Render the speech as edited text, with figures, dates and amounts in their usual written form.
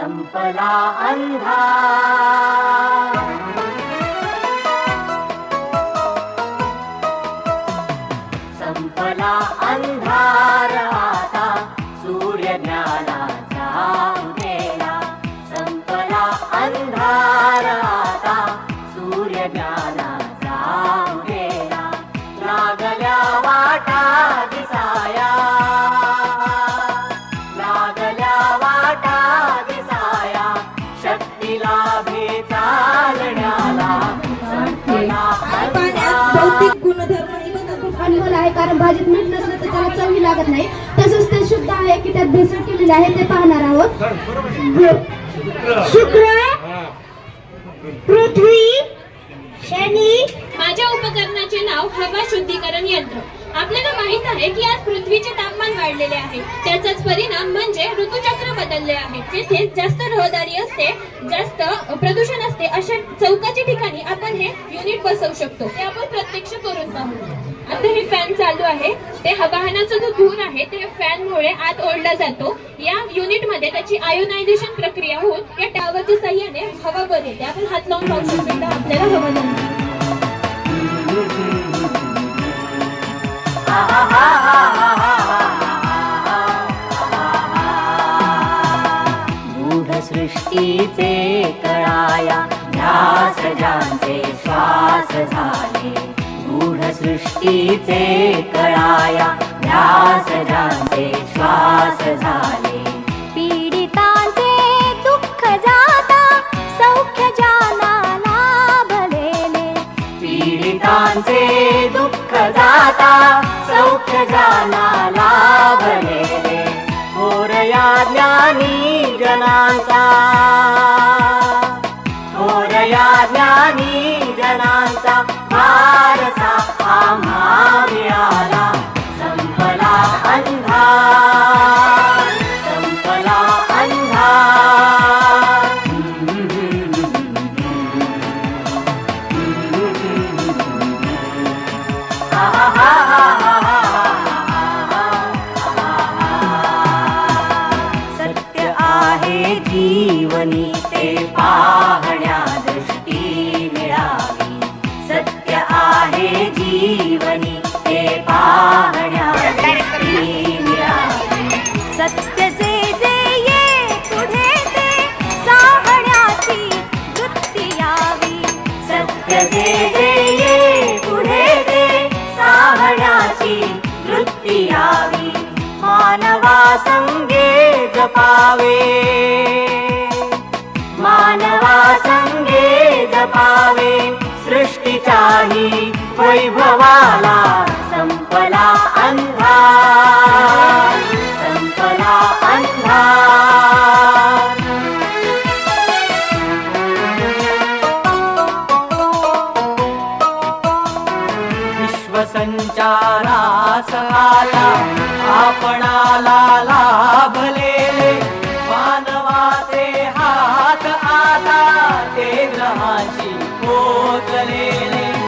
संपला अंधार, संपला अंधार आता सूर्य ज्ञानाचा उदेला, संपला अंधार आता सूर्य ज्ञानाचा उदेला, लागल्या वाटा दिसाया, लागल्या वाटा दिसाया, शक्ती लाभे चालण्याला, संपला भौतिक गुणधर्म अनमोल आहे, कारण भाजीत मीठ नसलं तर त्याला चवी लागत नाही. तसंच ते शुद्ध आहे की त्यात भेसळ केलेली आहे ते पाहणार आहोत. शुक्र, पृथ्वी, शनी. माझ्या उपकरणाचे नाव हवा शुद्धीकरण यंत्र. आपल्याला माहित आहे की आज पृथ्वीचे तापमान वाढलेले आहे, त्याचाच परिणाम म्हणजे ऋतुचक्र बदलले आहे. जिथे जास्त रहदारी असते, जास्त प्रदूषण असते, अशा चौकाच्या ठिकाणी आपण हे युनिट बसवू शकतो. ते आपण प्रत्यक्ष करून पाहू. आता हे फॅन चालू आहे, ते वाहनाचा जो धूर आहे ते फॅनमुळे आत ओढला जातो. या युनिट मध्ये त्याची आयोनायझेशन प्रक्रिया होऊन या टावरच्या साह्याने हवा वर येते. आपण हात लावून पाहू शकतो, आपल्याला हवा जाणवते. गूढ सृष्टीचे कळाया, ध्यास ज्यांचे श्वास झाले, गूढ सृष्टीचे कळाया, ध्यास ज्यांचे श्वास झाले, पीडितांचे दुःख जाता सौख्य ज्यांना लाभलेले, पीडितांचे दुःख जाता सौख्य ज्यांना लाभलेले, थोर या ज्ञानी जनांचा, थोर या ज्ञानी जनांचा वारसा आम्हा मिळाला, संपला अंधार, संपला अंधार. सत्य आहे जीवनी ते पाहण्या दृष्टी मिळावी, सत्य आहे जीवनी ते पाहण्या दृष्टी मिळावी, सत्य जे जे ये पुढे ते साहण्याची वृत्ती यावी, सत्य जे जे ये पुढे ते साहण्याची वृत्ती यावी, मानवा संगे जपावे, मानवा संगे जपावे, सृष्टीच्याही वैभवाला, संपला अंधार, संपला अंधार. विश्वसंचारास आला आपणाला लाभलेले, मानवाचे हात आता ते ग्रहांशी पोचले,